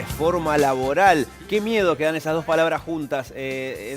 reforma laboral. Qué miedo que dan esas dos palabras juntas.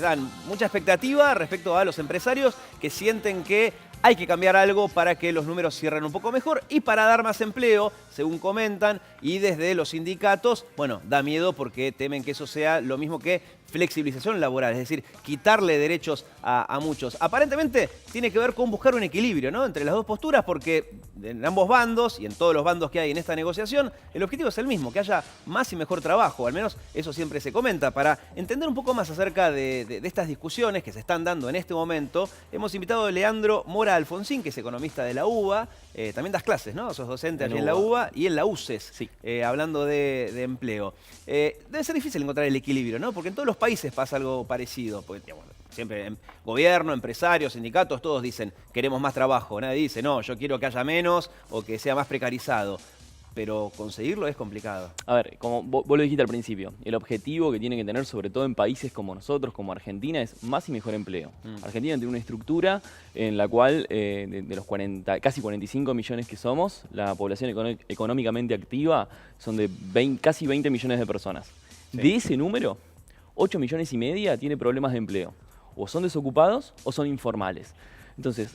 Dan mucha expectativa respecto a los empresarios que sienten que hay que cambiar algo para que los números cierren un poco mejor y para dar más empleo, según comentan, y desde los sindicatos, bueno, da miedo porque temen que eso sea lo mismo que flexibilización laboral, es decir, quitarle derechos a muchos. Aparentemente tiene que ver con buscar un equilibrio, ¿no?, entre las dos posturas, porque en ambos bandos y en todos los bandos que hay en esta negociación, el objetivo es el mismo, que haya más y mejor trabajo, al menos eso siempre se comenta. Para entender un poco más acerca de estas discusiones que se están dando en este momento, hemos invitado a Leandro Mora Alfonsín, que es economista de la UBA, también das clases, ¿no? Sos docente allí en la UBA y en la UCES, sí. Hablando de empleo. Debe ser difícil encontrar el equilibrio, ¿no? Porque en todos los países pasa algo parecido. Porque, digamos, siempre gobierno, empresarios, sindicatos, todos dicen queremos más trabajo. Nadie dice, no, yo quiero que haya menos o que sea más precarizado. Pero conseguirlo es complicado. A ver, como vos lo dijiste al principio, el objetivo que tiene que tener, sobre todo en países como nosotros, como Argentina, es más y mejor empleo. Argentina tiene una estructura en la cual, de los casi 45 millones que somos, la población económicamente activa son de casi 20 millones de personas. Sí. De ese número, 8 millones y medio tiene problemas de empleo. O son desocupados o son informales. Entonces,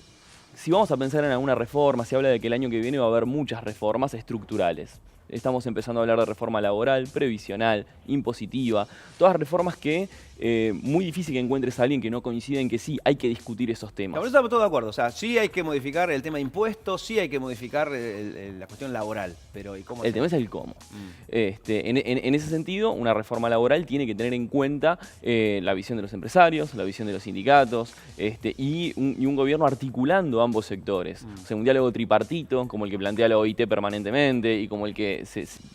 si vamos a pensar en alguna reforma, se habla de que el año que viene va a haber muchas reformas estructurales. Estamos empezando a hablar de reforma laboral, previsional, impositiva, todas reformas que muy difícil que encuentres a alguien que no coincida en que sí, hay que discutir esos temas. No, estamos todos de acuerdo, o sea, sí hay que modificar el tema de impuestos, sí hay que modificar la cuestión laboral, pero ¿y cómo? El tema es el cómo. En ese sentido, una reforma laboral tiene que tener en cuenta la visión de los empresarios, la visión de los sindicatos y un gobierno articulando ambos sectores. O sea, un diálogo tripartito, como el que plantea la OIT permanentemente y como el que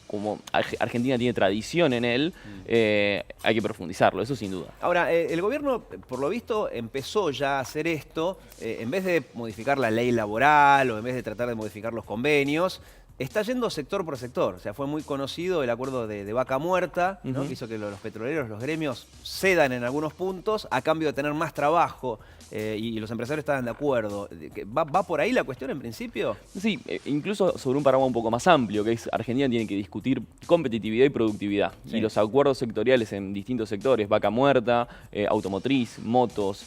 como Argentina tiene tradición en él, hay que profundizarlo, eso sin duda. Ahora, el gobierno, por lo visto, empezó ya a hacer esto, en vez de modificar la ley laboral o en vez de tratar de modificar los convenios, está yendo sector por sector. O sea, fue muy conocido el acuerdo de Vaca Muerta, ¿no? Que hizo que los petroleros, los gremios, cedan en algunos puntos a cambio de tener más trabajo. Y los empresarios estaban de acuerdo. ¿Va por ahí la cuestión en principio? Sí, incluso sobre un panorama un poco más amplio, que es Argentina tiene que discutir competitividad y productividad. Sí. Y los acuerdos sectoriales en distintos sectores, Vaca Muerta, automotriz, motos,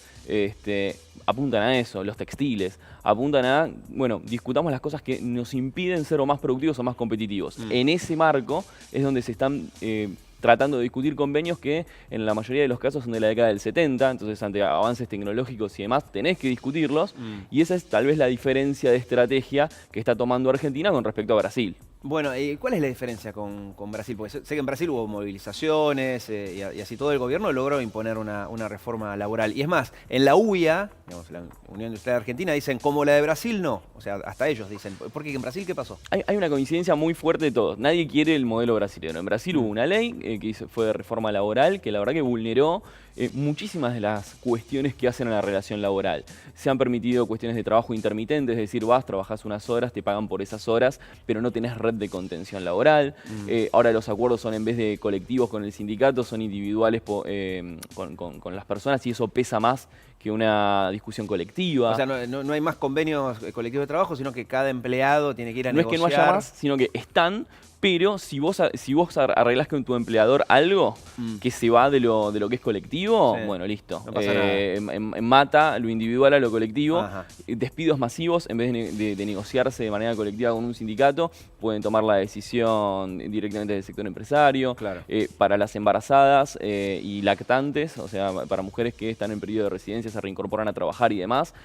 apuntan a eso, los textiles, apuntan a, bueno, discutamos las cosas que nos impiden ser o más productivos o más competitivos. En ese marco es donde se están tratando de discutir convenios que en la mayoría de los casos son de la década del 70, entonces ante avances tecnológicos y demás tenés que discutirlos, y esa es tal vez la diferencia de estrategia que está tomando Argentina con respecto a Brasil. Bueno, ¿cuál es la diferencia con Brasil? Porque sé que en Brasil hubo movilizaciones y así todo el gobierno logró imponer una reforma laboral. Y es más, en la UIA, digamos, la Unión Industrial Argentina, dicen como la de Brasil no. O sea, hasta ellos dicen. ¿Por qué en Brasil qué pasó? Hay una coincidencia muy fuerte de todos. Nadie quiere el modelo brasileño. En Brasil hubo una ley que fue de reforma laboral que la verdad que vulneró muchísimas de las cuestiones que hacen a la relación laboral. Se han permitido cuestiones de trabajo intermitente, es decir, trabajás unas horas, te pagan por esas horas, pero no tenés red de contención laboral. Ahora los acuerdos son, en vez de colectivos con el sindicato, son individuales con las personas, y eso pesa más que una discusión colectiva. O sea, no hay más convenios colectivos de trabajo, sino que cada empleado tiene que ir a negociar. No es que no haya más, sino que están, pero si vos arreglás con tu empleador algo que se va de lo que es colectivo, sí, bueno, listo. No pasa nada. Mata lo individual a lo colectivo. Despidos masivos, en vez de negociarse de manera colectiva con un sindicato, pueden tomar la decisión directamente del sector empresario. Claro. Para las embarazadas y lactantes, o sea, para mujeres que están en periodo de residencia, se reincorporan a trabajar y demás,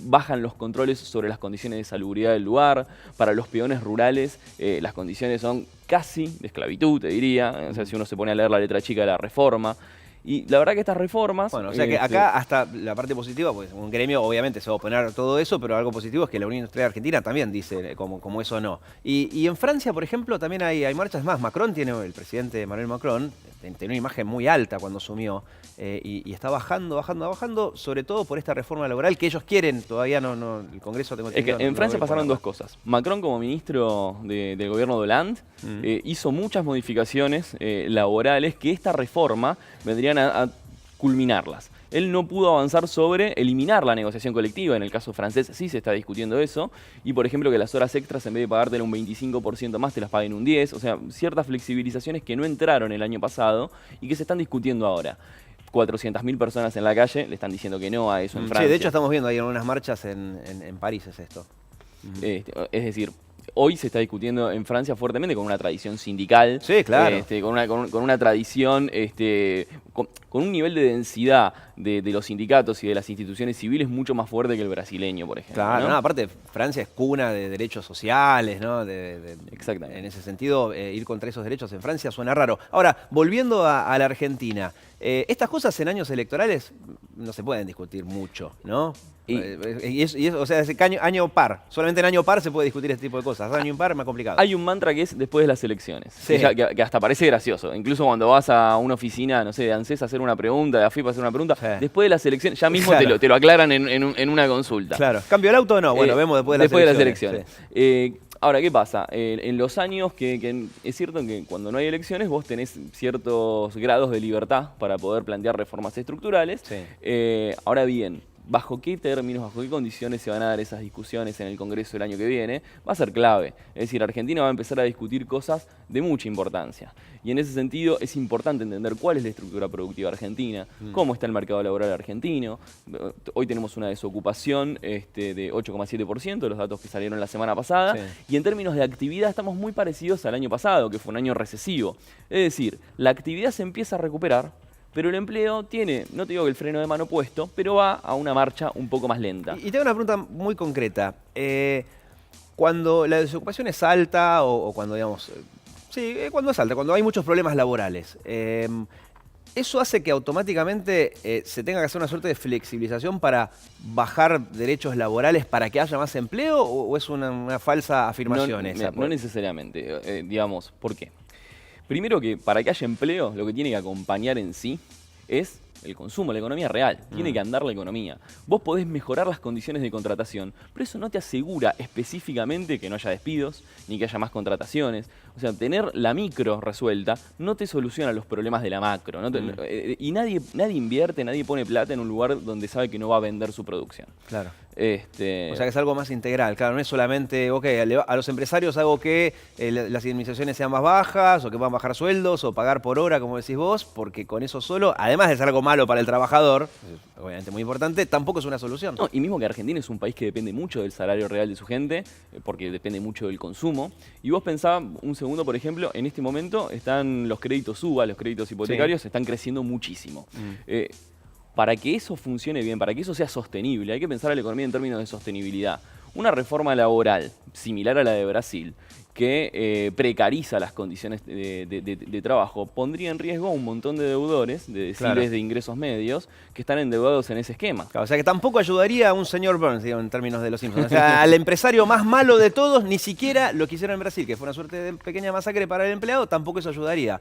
bajan los controles sobre las condiciones de salubridad del lugar. Para los peones rurales, las condiciones son casi de esclavitud, te diría. O sea, si uno se pone a leer la letra chica de la reforma. Y la verdad que estas reformas... Bueno, o sea que acá hasta la parte positiva, pues un gremio obviamente se va a oponer a todo eso, pero algo positivo es que la Unión Industrial Argentina también dice como eso no. Y en Francia, por ejemplo, también hay marchas más. El presidente Emmanuel Macron, tenía una imagen muy alta cuando asumió y está bajando, sobre todo por esta reforma laboral que ellos quieren. Todavía el Congreso... Es que en Francia pasaron dos cosas. Macron, como ministro del gobierno de Hollande, hizo muchas modificaciones laborales que esta reforma vendrían a culminarlas. él no pudo avanzar sobre eliminar la negociación colectiva. En el caso francés sí se está discutiendo eso. Y, por ejemplo, que las horas extras, en vez de pagártela un 25% más, te las paguen un 10%. O sea, ciertas flexibilizaciones que no entraron el año pasado y que se están discutiendo ahora. 400.000 personas en la calle le están diciendo que no a eso en Francia. Sí, de hecho estamos viendo ahí algunas marchas en París, es esto. Es decir, hoy se está discutiendo en Francia fuertemente con una tradición sindical. Sí, claro. Con una tradición, con un nivel de densidad de los sindicatos y de las instituciones civiles mucho más fuerte que el brasileño, por ejemplo. Claro, ¿no? no, aparte Francia es cuna de derechos sociales, ¿no? Exactamente. En ese sentido, ir contra esos derechos en Francia suena raro. Ahora, volviendo a la Argentina, estas cosas en años electorales no se pueden discutir mucho, ¿no? O sea, año par. Solamente en año par se puede discutir este tipo de cosas. Año impar es más complicado. Hay un mantra que es después de las elecciones. Sí. Que hasta parece gracioso. Incluso cuando vas a una oficina, no sé, de ANSES a hacer una pregunta, de AFIP a hacer una pregunta, sí. Después de las elecciones, ya mismo claro. te lo aclaran en una consulta. Claro. ¿Cambio el auto o no? Bueno, vemos después de las elecciones. Sí. Ahora, ¿qué pasa? En los años que es cierto que cuando no hay elecciones vos tenés ciertos grados de libertad para poder plantear reformas estructurales. Sí. Ahora bien, ¿bajo qué términos, bajo qué condiciones se van a dar esas discusiones en el Congreso el año que viene? Va a ser clave. Es decir, Argentina va a empezar a discutir cosas de mucha importancia. Y en ese sentido es importante entender cuál es la estructura productiva argentina, cómo está el mercado laboral argentino. Hoy tenemos una desocupación de 8,7%, los datos que salieron la semana pasada. Sí. Y en términos de actividad estamos muy parecidos al año pasado, que fue un año recesivo. Es decir, la actividad se empieza a recuperar, pero el empleo tiene, no te digo que el freno de mano puesto, pero va a una marcha un poco más lenta. Y tengo una pregunta muy concreta. Cuando la desocupación es alta o cuando, digamos, cuando es alta, cuando hay muchos problemas laborales, ¿eso hace que automáticamente se tenga que hacer una suerte de flexibilización para bajar derechos laborales para que haya más empleo o es una falsa afirmación esa? No necesariamente, digamos, ¿por qué? Primero que para que haya empleo, lo que tiene que acompañar en sí es el consumo, la economía real. Tiene que andar la economía. Vos podés mejorar las condiciones de contratación, pero eso no te asegura específicamente que no haya despidos, ni que haya más contrataciones. O sea, tener la micro resuelta no te soluciona los problemas de la macro. Y nadie invierte, nadie pone plata en un lugar donde sabe que no va a vender su producción. Claro. O sea que es algo más integral, claro, no es solamente, a los empresarios hago que las indemnizaciones sean más bajas o que puedan bajar sueldos o pagar por hora, como decís vos, porque con eso solo, además de ser algo malo para el trabajador, obviamente muy importante, tampoco es una solución. No, y mismo que Argentina es un país que depende mucho del salario real de su gente, porque depende mucho del consumo. Y vos pensá un segundo, por ejemplo, en este momento están los créditos UBA, los créditos hipotecarios, están creciendo muchísimo. Para que eso funcione bien, para que eso sea sostenible, hay que pensar a la economía en términos de sostenibilidad. Una reforma laboral similar a la de Brasil, que precariza las condiciones de trabajo, pondría en riesgo a un montón de deudores, de deciles de ingresos medios, que están endeudados en ese esquema. Claro, o sea que tampoco ayudaría a un señor Burns, digamos, en términos de los Simpsons. O sea, al empresario más malo de todos, ni siquiera lo que hicieron en Brasil, que fue una suerte de pequeña masacre para el empleado, tampoco eso ayudaría.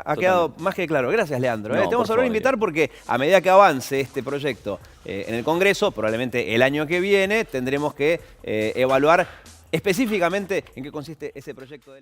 Ha quedado más que claro. Gracias, Leandro. Te vamos a volver a invitar porque a medida que avance este proyecto en el Congreso, probablemente el año que viene, tendremos que evaluar específicamente en qué consiste ese proyecto de ley.